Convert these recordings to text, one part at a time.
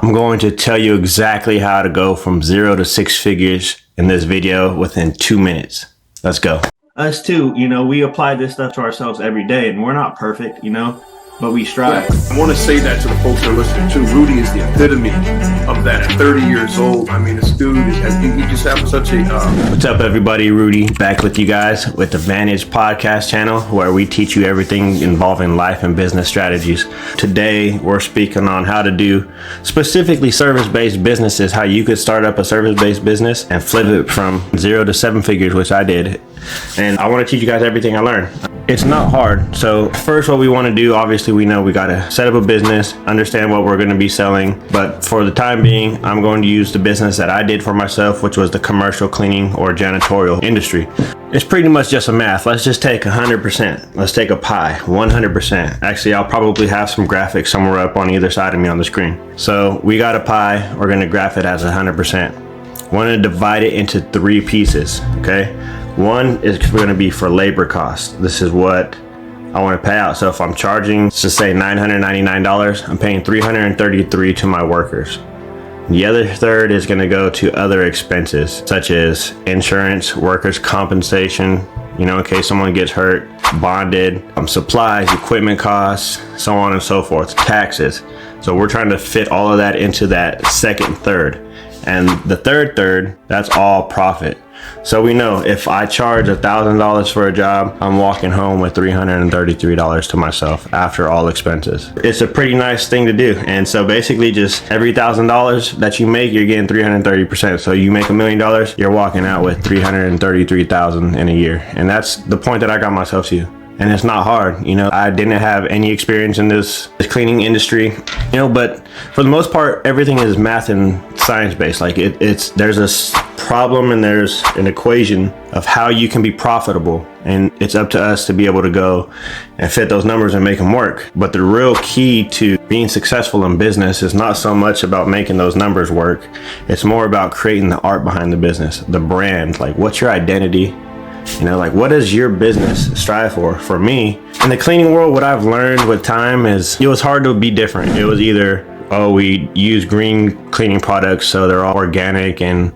I'm going to tell you exactly how to go from 0 to 6 figures in this video within 2 minutes. Let's go. Us too, we apply this stuff to ourselves every day, and we're not perfect, but we strive. I want to say that to the folks that are listening too. Rudy is the epitome of that. At 30 years old, I mean, this dude he just has such a... What's up, everybody? Rudy back with you guys with the Vantage podcast channel, where we teach you everything involving life and business strategies. Today, we're speaking on how to do specifically service-based businesses, how you could start up a service-based business and flip it from 0 to 7 figures, which I did. And I want to teach you guys everything I learned. It's not hard. So first, what we want to do, obviously we know we got to set up a business, understand what we're going to be selling. But for the time being, I'm going to use the business that I did for myself, which was the commercial cleaning or janitorial industry. It's pretty much just a math. Let's just take 100%. Let's take a pie, 100%. Actually, I'll probably have some graphics somewhere up on either side of me on the screen. So we got a pie. We're going to graph it as 100%. We're going to divide it into 3 pieces, okay? One is going to be for labor costs. This is what I want to pay out. So if I'm charging, let's just say $999, I'm paying $333 to my workers. The other third is going to go to other expenses, such as insurance, workers' compensation, in case someone gets hurt, bonded, supplies, equipment costs, so on and so forth, taxes. So we're trying to fit all of that into that second third. And the third, that's all profit. So we know if I charge $1,000 for a job, I'm walking home with $333 to myself after all expenses. It's a pretty nice thing to do. And so basically just every $1,000 that you make, you're getting 330%. So you make $1 million, you're walking out with $333,000 in a year. And that's the point that I got myself to. And it's not hard. I didn't have any experience in this cleaning industry, but for the most part, everything is math and science based. Like there's a problem and there's an equation of how you can be profitable. And it's up to us to be able to go and fit those numbers and make them work. But the real key to being successful in business is not so much about making those numbers work. It's more about creating the art behind the business, the brand. Like, what's your identity? What does your business strive for? For me, in the cleaning world, what I've learned with time is it was hard to be different. It was either, we use green cleaning products, so they're all organic, and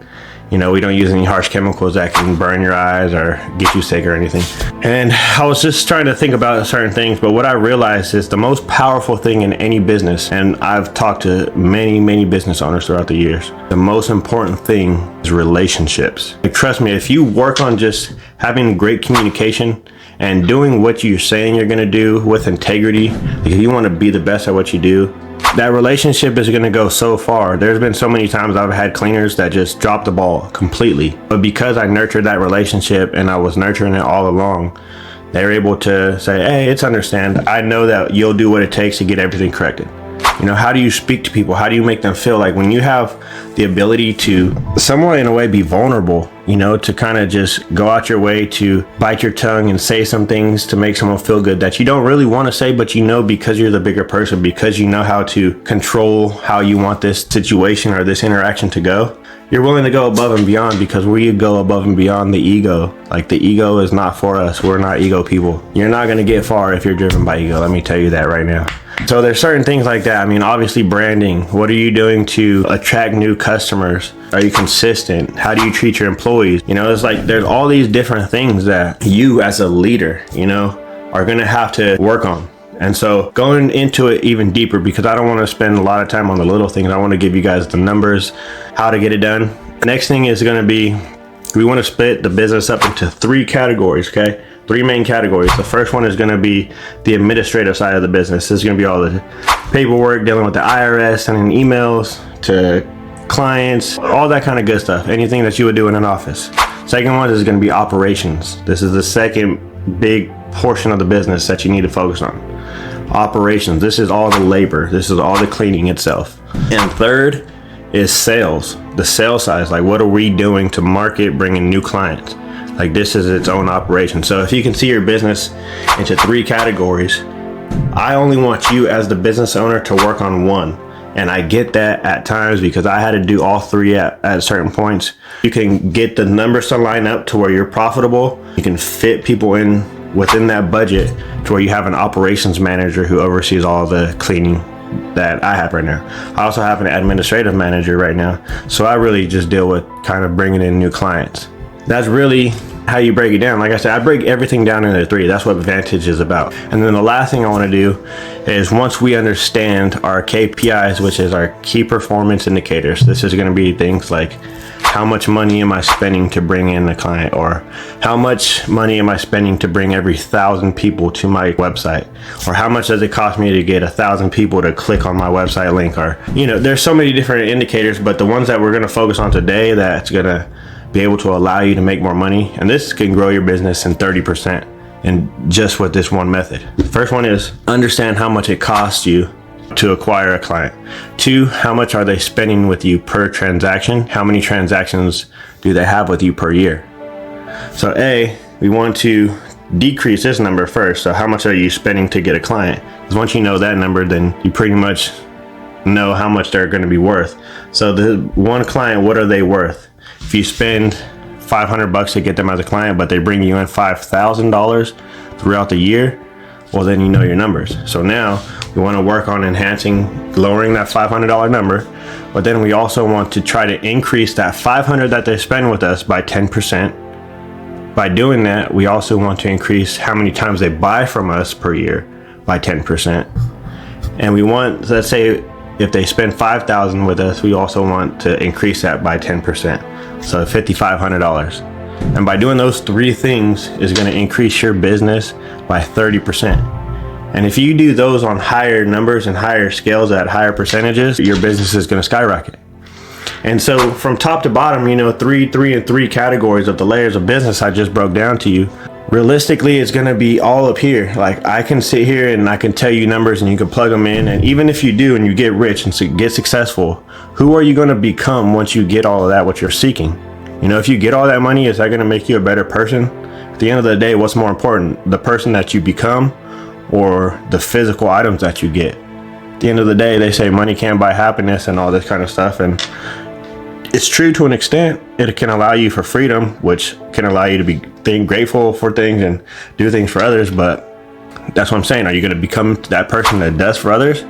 we don't use any harsh chemicals that can burn your eyes or get you sick or anything. And I was just trying to think about certain things, but what I realized is the most powerful thing in any business, and I've talked to many business owners throughout the years, the most important thing is relationships. Trust me, if you work on just having great communication and doing what you're saying you're going to do with integrity, if you want to be the best at what you do, that relationship is going to go so far. There's been so many times I've had cleaners that just dropped the ball completely. But because I nurtured that relationship and I was nurturing it all along, they're able to say, hey, it's understand. I know that you'll do what it takes to get everything corrected. How do you speak to people? How do you make them feel? Like when you have the ability to somewhat in a way be vulnerable, to kind of just go out your way to bite your tongue and say some things to make someone feel good that you don't really want to say, but because you're the bigger person, because you know how to control how you want this situation or this interaction to go, you're willing to go above and beyond, because we go above and beyond the ego. Like the ego is not for us. We're not ego people. You're not going to get far if you're driven by ego. Let me tell you that right now. So there's certain things like that. Obviously branding. What are you doing to attract new customers? Are you consistent? How do you treat your employees? It's like there's all these different things that you as a leader, are going to have to work on. And so going into it even deeper, because I don't want to spend a lot of time on the little things. I want to give you guys the numbers, how to get it done. The next thing is going to be, we want to split the business up into 3 categories, okay? 3 main categories. The first one is going to be the administrative side of the business. This is going to be all the paperwork, dealing with the IRS, sending emails to clients, all that kind of good stuff. Anything that you would do in an office. Second one is going to be operations. This is the second big portion of the business that you need to focus on. Operations. This is all the labor. This is all the cleaning itself. And third is sales. The sales side is like, what are we doing to market, bringing new clients? Like this is its own operation. So if you can see your business into 3 categories, I only want you as the business owner to work on one. And I get that at times because I had to do all 3 at certain points. You can get the numbers to line up to where you're profitable. You can fit people in within that budget to where you have an operations manager who oversees all the cleaning that I have right now. I also have an administrative manager right now. So I really just deal with kind of bringing in new clients. That's really how you break it down. Like I said, I break everything down into 3. That's what Vantage is about. And then the last thing I want to do is, once we understand our KPIs, which is our key performance indicators, this is going to be things like, how much money am I spending to bring in a client, or how much money am I spending to bring every 1,000 people to my website, or how much does it cost me to get 1,000 people to click on my website link, or, you know, there's so many different indicators, but the ones that we're going to focus on today that's going to be able to allow you to make more money, and this can grow your business in 30% and just with this one method. The first one is understand how much it costs you to acquire a client. 2, how much are they spending with you per transaction? How many transactions do they have with you per year? So A, we want to decrease this number first. So how much are you spending to get a client? Because once you know that number, then you pretty much know how much they're going to be worth. So the one client, what are they worth? If you spend $500 to get them as a client, but they bring you in $5,000 throughout the year, well, then you know your numbers. So now we want to work on enhancing, lowering that $500 number, but then we also want to try to increase that $500 that they spend with us by 10%. By doing that, we also want to increase how many times they buy from us per year by 10%. And we want, let's say, if they spend $5,000 with us, we also want to increase that by 10%. So $5,500. And by doing those 3 things is going to increase your business by 30%. And if you do those on higher numbers and higher scales at higher percentages, your business is going to skyrocket. And so from top to bottom, you know, 3 categories of the layers of business I just broke down to you. Realistically, it's going to be all up here. Like, I can sit here and I can tell you numbers and you can plug them in. And even if you do and you get rich and get successful, who are you going to become once you get all of that, what you're seeking? You know, if you get all that money, is that going to make you a better person? At the end of the day, what's more important, the person that you become or the physical items that you get? At the end of the day, they say money can't buy happiness and all this kind of stuff. And it's true to an extent. It can allow you for freedom, which can allow you to be grateful for things and do things for others. But that's what I'm saying. Are you going to become that person that does for others,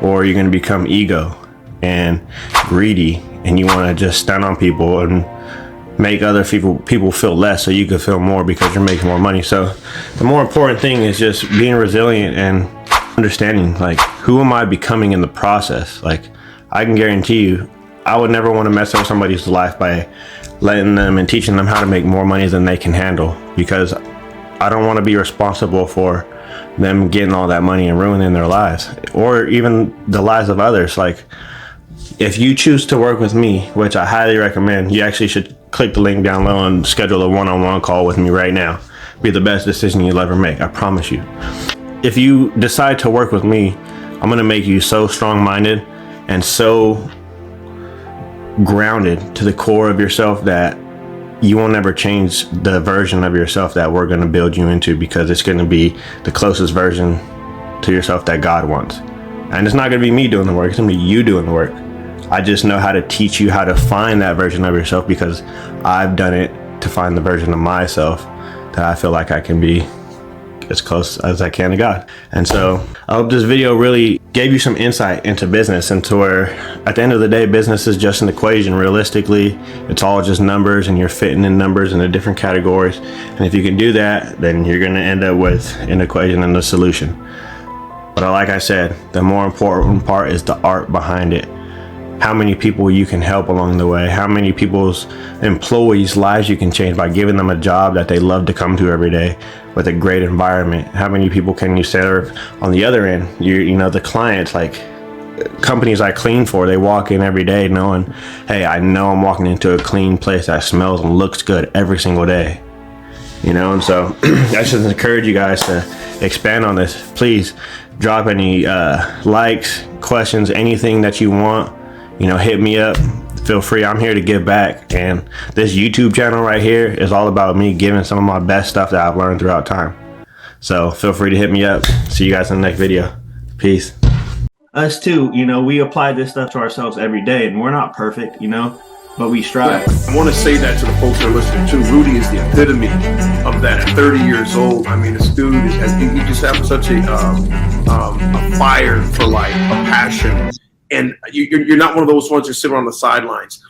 or are you going to become ego and greedy and you want to just stand on people and make other people feel less so you can feel more because you're making more money? So the more important thing is just being resilient and understanding, like, who am I becoming in the process? Like, I can guarantee you, I would never want to mess up somebody's life by letting them and teaching them how to make more money than they can handle, because I don't want to be responsible for them getting all that money and ruining their lives or even the lives of others. Like, if you choose to work with me, which I highly recommend, you actually should click the link down below and schedule a one-on-one call with me right now. Be the best decision you'll ever make, I promise you. If you decide to work with me, I'm going to make you so strong-minded and so grounded to the core of yourself that you will never change the version of yourself that we're going to build you into, because it's going to be the closest version to yourself that God wants. And it's not going to be me doing the work, it's going to be you doing the work. I just know how to teach you how to find that version of yourself, because I've done it to find the version of myself that I feel like I can be as close as I can to God. And so I hope this video really gave you some insight into business, and to where at the end of the day, business is just an equation. Realistically, it's all just numbers, and you're fitting in numbers into different categories. And if you can do that, then you're going to end up with an equation and a solution. But like I said, the more important part is the art behind it. How many people you can help along the way, how many people's employees' lives you can change by giving them a job that they love to come to every day with a great environment. How many people can you serve on the other end? You know, the clients, like companies I clean for, they walk in every day knowing, hey, I know I'm walking into a clean place that smells and looks good every single day. You know, and so I just encourage you guys to expand on this. Please drop any likes, questions, anything that you want. You know, hit me up. Feel free. I'm here to give back. And this YouTube channel right here is all about me giving some of my best stuff that I've learned throughout time. So feel free to hit me up. See you guys in the next video. Peace. Us too, you know, we apply this stuff to ourselves every day, and we're not perfect, you know. but we strive. I want to say that to the folks that are listening too. Rudy is the epitome of that. At 30 years old, I mean, this dude he just has such a fire for life, a passion, and you're not one of those ones that sit on the sidelines.